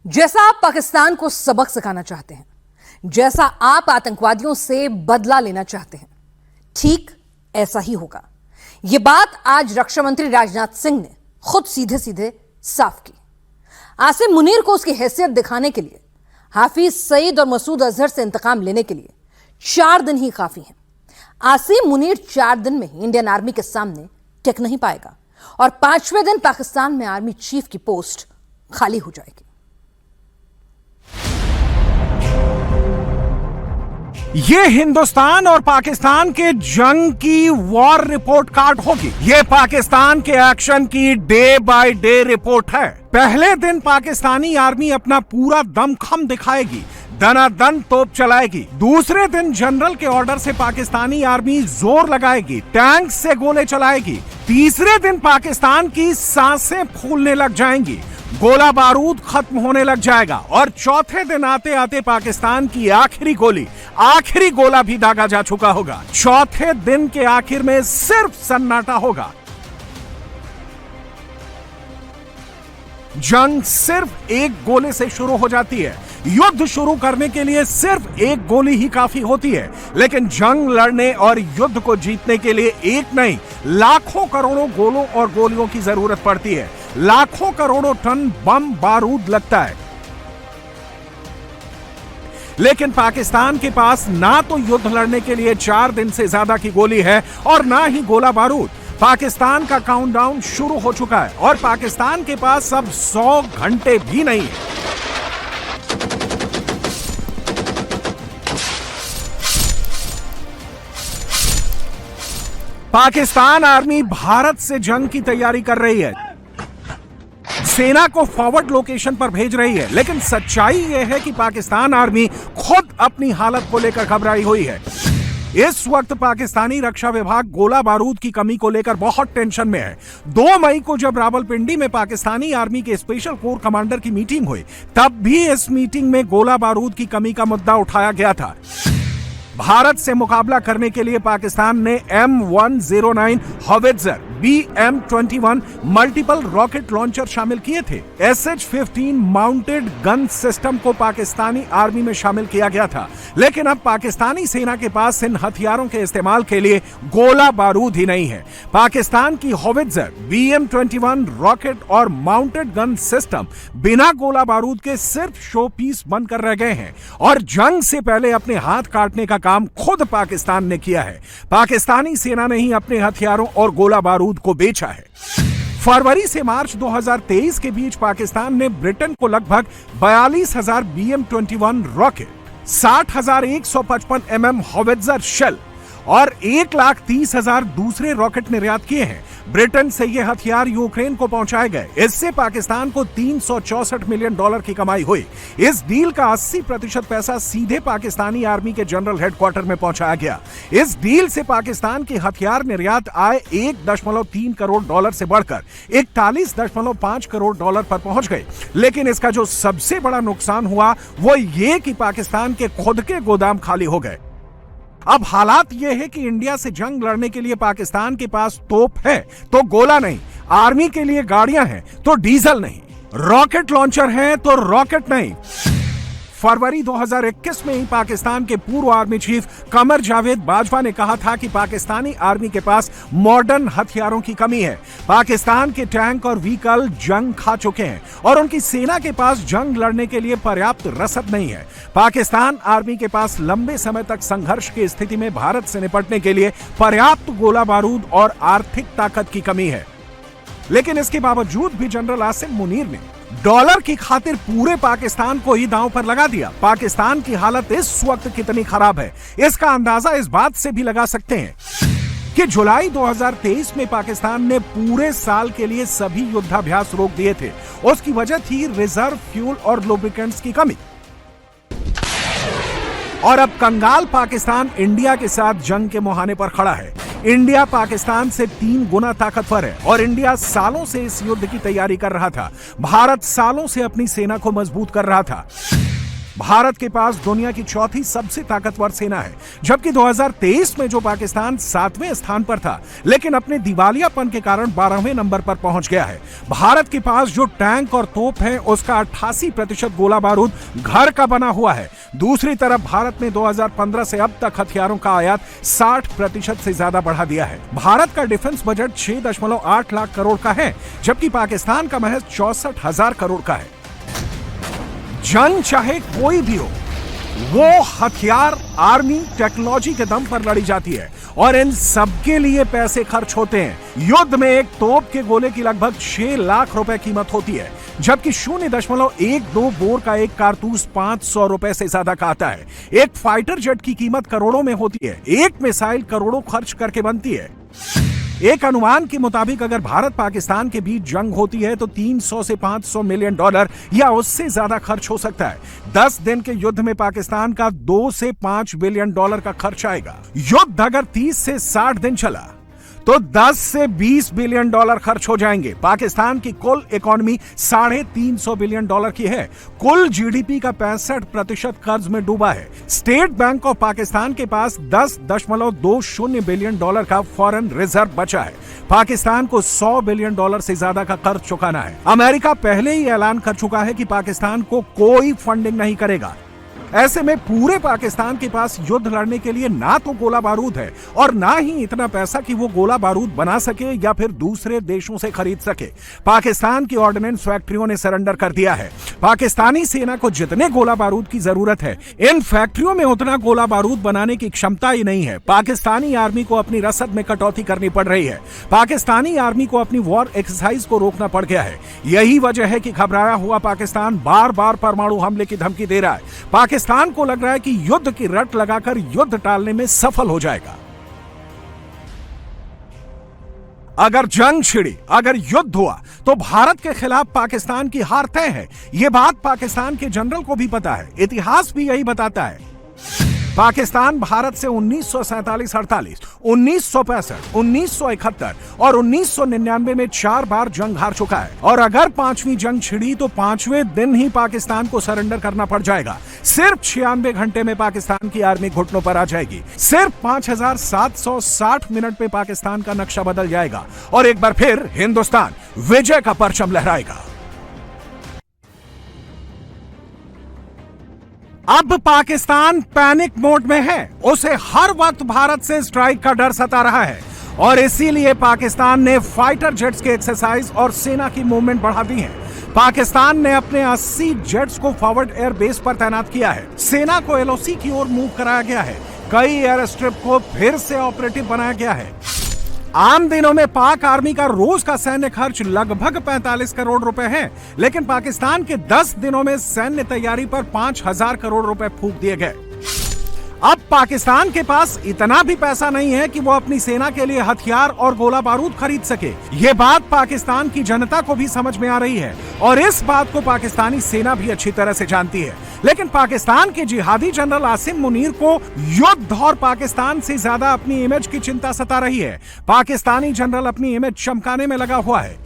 जैसा आप पाकिस्तान को सबक सिखाना चाहते हैं, जैसा आप आतंकवादियों से बदला लेना चाहते हैं, ठीक ऐसा ही होगा। यह बात आज रक्षा मंत्री राजनाथ सिंह ने खुद सीधे सीधे साफ की। आसिम मुनीर को उसकी हैसियत दिखाने के लिए, हाफिज सईद और मसूद अजहर से इंतकाम लेने के लिए 4 दिन ही काफी हैं। आसिम मुनीर 4 दिन में ही इंडियन आर्मी के सामने टिक नहीं पाएगा और 5वें दिन पाकिस्तान में आर्मी चीफ की पोस्ट खाली हो जाएगी। ये हिंदुस्तान और पाकिस्तान के जंग की वॉर रिपोर्ट कार्ड होगी। ये पाकिस्तान के एक्शन की डे बाय डे रिपोर्ट है। पहले दिन पाकिस्तानी आर्मी अपना पूरा दमखम दिखाएगी, दनादन तोप चलाएगी। दूसरे दिन जनरल के ऑर्डर से पाकिस्तानी आर्मी जोर लगाएगी, टैंक से गोले चलाएगी। तीसरे दिन पाकिस्तान की सांसें फूलने लग जाएंगी, गोला बारूद खत्म होने लग जाएगा और चौथे दिन आते आते पाकिस्तान की आखिरी गोला भी दागा जा चुका होगा। चौथे दिन के आखिर में सिर्फ सन्नाटा होगा। जंग सिर्फ एक गोले से शुरू हो जाती है। युद्ध शुरू करने के लिए सिर्फ एक गोली ही काफी होती है, लेकिन जंग लड़ने और युद्ध को जीतने के लिए एक नहीं, लाखों करोड़ों गोलों और गोलियों की जरूरत पड़ती है। लाखों करोड़ों टन बम बारूद लगता है। लेकिन पाकिस्तान के पास ना तो युद्ध लड़ने के लिए 4 दिन से ज्यादा की गोली है और ना ही गोला बारूद। पाकिस्तान का काउंटडाउन शुरू हो चुका है और पाकिस्तान के पास अब 100 घंटे भी नहीं है। पाकिस्तान आर्मी भारत से जंग की तैयारी कर रही है, सेना को फॉरवर्ड लोकेशन पर भेज रही है, लेकिन सच्चाई यह है कि पाकिस्तान आर्मी खुद अपनी हालत को लेकर घबराई हुई है। इस वक्त पाकिस्तानी रक्षा विभाग गोला बारूद की कमी को लेकर बहुत टेंशन में है। 2 मई को जब रावलपिंडी में पाकिस्तानी आर्मी के स्पेशल कोर कमांडर की मीटिंग हुई, तब भी इस मीटिंग में गोला बारूद की कमी का मुद्दा उठाया गया था। भारत से मुकाबला करने के लिए पाकिस्तान ने M109 howitzer, BM21 multiple rocket launcher शामिल किए थे। SH-15 माउंटेड गन सिस्टम को पाकिस्तानी आर्मी में शामिल किया गया था, लेकिन अब पाकिस्तानी सेना के पास इन हथियारों के इस्तेमाल के लिए गोला बारूद ही नहीं है। पाकिस्तान की हॉवित्जर, BM21 रॉकेट और माउंटेड गन सिस्टम बिना गोला बारूद के सिर्फ शो पीस बनकर रह गए हैं और जंग से पहले अपने हाथ काटने का काम खुद पाकिस्तान ने किया है। पाकिस्तानी सेना ने ही अपने हथियारों और गोला बारूद को बेचा है। फरवरी से मार्च 2023 के बीच पाकिस्तान ने ब्रिटेन को लगभग 42,000 BM21 rocket, 60,155 mm howitzer shell और 1,30,000 दूसरे रॉकेट निर्यात किए हैं। ब्रिटेन से ये हथियार यूक्रेन को पहुंचाए गए। इससे पाकिस्तान को $364 मिलियन की कमाई हुई। इस डील का 80% पैसा सीधे पाकिस्तानी आर्मी के जनरल हेडक्वार्टर में पहुंचाया गया। इस डील से पाकिस्तान की हथियार निर्यात आय $1.3 करोड़ से बढ़कर $41.5 करोड़ पर पहुंच गई। लेकिन इसका जो सबसे बड़ा नुकसान हुआ वो ये कि पाकिस्तान के खुद के गोदाम खाली हो गए। अब हालात यह है कि इंडिया से जंग लड़ने के लिए पाकिस्तान के पास तोप है तो गोला नहीं, आर्मी के लिए गाड़ियां हैं तो डीजल नहीं, रॉकेट लॉन्चर है तो रॉकेट नहीं। फरवरी 2021 में ही पाकिस्तान के पूर्व आर्मी चीफ कमर जावेद बाजवा ने कहा था कि पाकिस्तानी आर्मी के पास मॉडर्न हथियारों की कमी है। पाकिस्तान के टैंक और व्हीकल जंग खा चुके हैं और उनकी सेना के पास जंग लड़ने के लिए पर्याप्त रसद नहीं है। पाकिस्तान आर्मी के पास लंबे समय तक संघर्ष की स्थिति में भारत से निपटने के लिए पर्याप्त गोला बारूद और आर्थिक ताकत की कमी है। लेकिन इसके बावजूद भी जनरल आसिम मुनीर ने डॉलर की खातिर पूरे पाकिस्तान को ही दांव पर लगा दिया। पाकिस्तान की हालत इस वक्त कितनी खराब है, इसका अंदाजा इस बात से भी लगा सकते हैं कि जुलाई 2023 में पाकिस्तान ने पूरे साल के लिए सभी युद्धाभ्यास रोक दिए थे। उसकी वजह थी रिजर्व फ्यूल और लुब्रिकेंट्स की कमी। और अब कंगाल पाकिस्तान इंडिया के साथ जंग के मुहाने पर खड़ा है। इंडिया पाकिस्तान से 3 गुना ताकतवर है और इंडिया सालों से इस युद्ध की तैयारी कर रहा था। भारत सालों से अपनी सेना को मजबूत कर रहा था। भारत के पास दुनिया की चौथी सबसे ताकतवर सेना है, जबकि 2023 में जो पाकिस्तान 7वें स्थान पर था, लेकिन अपने दिवालियापन के कारण 12वें नंबर पर पहुंच गया है। भारत के पास जो टैंक और तोप है, उसका 88% गोला बारूद घर का बना हुआ है। दूसरी तरफ भारत ने 2015 से अब तक हथियारों का आयात 60% से ज्यादा बढ़ा दिया है। भारत का डिफेंस बजट 6.8 लाख करोड़ का है, जबकि पाकिस्तान का महज 64,000 करोड़ का है। जंग चाहे कोई भी हो, वो हथियार, आर्मी, टेक्नोलॉजी के दम पर लड़ी जाती है और इन सबके लिए पैसे खर्च होते हैं। युद्ध में एक तोप के गोले की लगभग 6 लाख रुपए कीमत होती है, जबकि 0.12 बोर का एक कारतूस 500 रुपए से ज्यादा का आता है। एक फाइटर जेट की कीमत करोड़ों में होती है, एक मिसाइल करोड़ों खर्च करके बनती है। एक अनुमान के मुताबिक अगर भारत पाकिस्तान के बीच जंग होती है तो 300 से 500 मिलियन डॉलर या उससे ज्यादा खर्च हो सकता है। 10 दिन के युद्ध में पाकिस्तान का 2 से 5 बिलियन डॉलर का खर्च आएगा। युद्ध अगर 30 से 60 दिन चला तो 10 से 20 बिलियन डॉलर खर्च हो जाएंगे। पाकिस्तान की कुल इकोनॉमी 350 बिलियन डॉलर की है। कुल जीडीपी का 65% कर्ज में डूबा है। स्टेट बैंक ऑफ पाकिस्तान के पास 10.20 बिलियन डॉलर का फॉरेन रिजर्व बचा है। पाकिस्तान को 100 बिलियन डॉलर से ज्यादा का कर्ज चुकाना है। अमेरिका पहले ही ऐलान कर चुका है कि पाकिस्तान को कोई फंडिंग नहीं करेगा। ऐसे में पूरे पाकिस्तान के पास युद्ध लड़ने के लिए ना तो गोला बारूद है और ना ही इतना पैसा कि वो गोला बारूद बना सके या फिर दूसरे देशों से खरीद सके। पाकिस्तान की ऑर्डिनेंस फैक्ट्रियों ने सरेंडर कर दिया है। पाकिस्तानी सेना को जितने गोला बारूद की जरूरत है, इन फैक्ट्रियों में उतना गोला बारूद बनाने की क्षमता ही नहीं है। पाकिस्तानी आर्मी को अपनी रसद में कटौती करनी पड़ रही है। पाकिस्तानी आर्मी को अपनी वॉर एक्सरसाइज को रोकना पड़ गया है। यही वजह है कि घबराया हुआ पाकिस्तान बार बार परमाणु हमले की धमकी दे रहा है। पाकिस्तान को लग रहा है कि युद्ध की रट लगाकर युद्ध टालने में सफल हो जाएगा। अगर जंग छिड़ी, अगर युद्ध हुआ तो भारत के खिलाफ पाकिस्तान की हार तय है। यह बात पाकिस्तान के जनरल को भी पता है। इतिहास भी यही बताता है। पाकिस्तान भारत से 1947-48, 1965, 1971 और 1999 में 4 बार जंग हार चुका है और अगर 5वीं जंग छिड़ी तो 5वें दिन ही पाकिस्तान को सरेंडर करना पड़ जाएगा। सिर्फ 96 घंटे में पाकिस्तान की आर्मी घुटनों पर आ जाएगी। सिर्फ 5760 मिनट में पाकिस्तान का नक्शा बदल जाएगा और एक बार फिर हिंदुस्तान विजय का परचम लहराएगा। अब पाकिस्तान पैनिक मोड में है। उसे हर वक्त भारत से स्ट्राइक का डर सता रहा है और इसीलिए पाकिस्तान ने फाइटर जेट्स के एक्सरसाइज और सेना की मूवमेंट बढ़ा दी है। पाकिस्तान ने अपने 80 जेट्स को फॉरवर्ड एयर बेस पर तैनात किया है। सेना को एलओसी की ओर मूव कराया गया है। कई एयर स्ट्रिप को फिर से ऑपरेटिव बनाया गया है। आम दिनों में पाक आर्मी का रोज का सैन्य खर्च लगभग 45 करोड़ रुपए है, लेकिन पाकिस्तान के 10 दिनों में सैन्य तैयारी पर 5000 करोड़ रुपए फूंक दिए गए। अब पाकिस्तान के पास इतना भी पैसा नहीं है कि वो अपनी सेना के लिए हथियार और गोला बारूद खरीद सके। ये बात पाकिस्तान की जनता को भी समझ में आ रही है और इस बात को पाकिस्तानी सेना भी अच्छी तरह से जानती है। लेकिन पाकिस्तान के जिहादी जनरल आसिम मुनीर को युद्ध और पाकिस्तान से ज्यादा अपनी इमेज की चिंता सता रही है। पाकिस्तानी जनरल अपनी इमेज चमकाने में लगा हुआ है।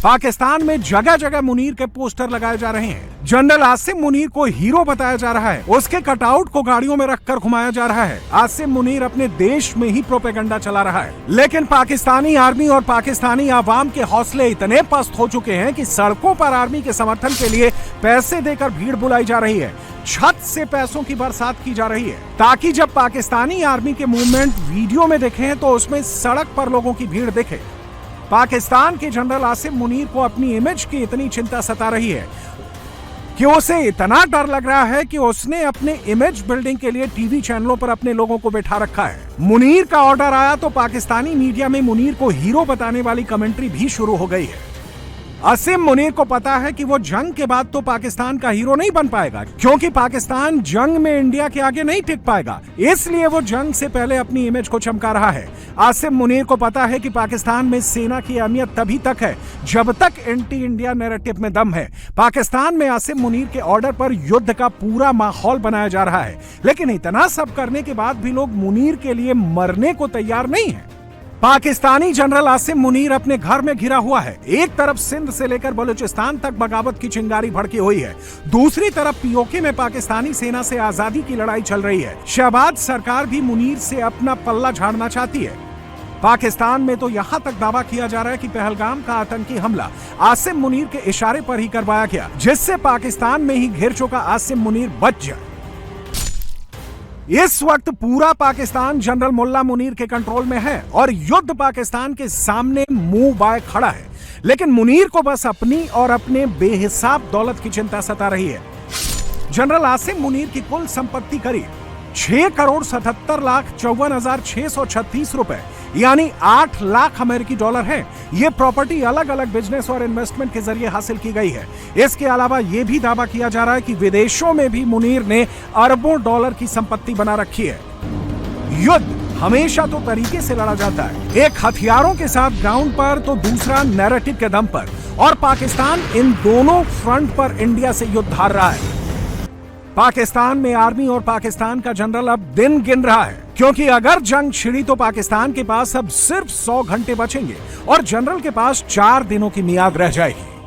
पाकिस्तान में जगह जगह मुनीर के पोस्टर लगाए जा रहे हैं। जनरल आसिम मुनीर को हीरो बताया जा रहा है। उसके कटआउट को गाड़ियों में रखकर घुमाया जा रहा है। आसिम मुनीर अपने देश में ही प्रोपेगेंडा चला रहा है। लेकिन पाकिस्तानी आर्मी और पाकिस्तानी आवाम के हौसले इतने पस्त हो चुके हैं कि सड़कों पर आर्मी के समर्थन के लिए पैसे देकर भीड़ बुलाई जा रही है। छत से पैसों की बरसात की जा रही है ताकि जब पाकिस्तानी आर्मी के मूवमेंट वीडियो में दिखे तो उसमें सड़क पर लोगों की भीड़ दिखे। पाकिस्तान के जनरल आसिम मुनीर को अपनी इमेज की इतनी चिंता सता रही है कि उसे इतना डर लग रहा है कि उसने अपने इमेज बिल्डिंग के लिए टीवी चैनलों पर अपने लोगों को बैठा रखा है। मुनीर का ऑर्डर आया तो पाकिस्तानी मीडिया में मुनीर को हीरो बताने वाली कमेंट्री भी शुरू हो गई है। आसिम मुनीर को पता है कि वो जंग के बाद तो पाकिस्तान का हीरो नहीं बन पाएगा, क्योंकि पाकिस्तान जंग में इंडिया के आगे नहीं टिक पाएगा। इसलिए वो जंग से पहले अपनी इमेज को चमका रहा है। आसिम मुनीर को पता है कि पाकिस्तान में सेना की अहमियत तभी तक है जब तक एंटी इंडिया नैरेटिव में दम है। पाकिस्तान में आसिम मुनीर के ऑर्डर पर युद्ध का पूरा माहौल बनाया जा रहा है, लेकिन इतना सब करने के बाद भी लोग मुनीर के लिए मरने को तैयार नहीं है। पाकिस्तानी जनरल आसिम मुनीर अपने घर में घिरा हुआ है। एक तरफ सिंध से लेकर बलूचिस्तान तक बगावत की चिंगारी भड़की हुई है, दूसरी तरफ पीओके में पाकिस्तानी सेना से आजादी की लड़ाई चल रही है। शहबाज सरकार भी मुनीर से अपना पल्ला झाड़ना चाहती है। पाकिस्तान में तो यहां तक दावा किया जा रहा है कि पहलगाम का आतंकी हमला आसिम मुनीर के इशारे पर ही करवाया गया, जिससे पाकिस्तान में ही घिर चुका आसिम मुनीर बच जाए। इस वक्त पूरा पाकिस्तान जनरल मुल्ला मुनीर के कंट्रोल में है और युद्ध पाकिस्तान के सामने मुंह बाय खड़ा है, लेकिन मुनीर को बस अपनी और अपने बेहिसाब दौलत की चिंता सता रही है। जनरल आसिम मुनीर की कुल संपत्ति करीब 6,77,54,636 रुपए यानी 8 लाख अमेरिकी डॉलर है। यह प्रॉपर्टी अलग अलग बिजनेस और इन्वेस्टमेंट के जरिए हासिल की गई है। इसके अलावा यह भी दावा किया जा रहा है कि विदेशों में भी मुनीर ने अरबों डॉलर की संपत्ति बना रखी है। युद्ध हमेशा तो तरीके से लड़ा जाता है, एक हथियारों के साथ ग्राउंड पर तो दूसरा नैरेटिव के दम पर, और पाकिस्तान इन दोनों फ्रंट पर इंडिया से युद्ध हार रहा है। पाकिस्तान में आर्मी और पाकिस्तान का जनरल अब दिन गिन रहा है, क्योंकि अगर जंग छिड़ी तो पाकिस्तान के पास अब सिर्फ 100 घंटे बचेंगे और जनरल के पास 4 दिनों की मियाद रह जाएगी।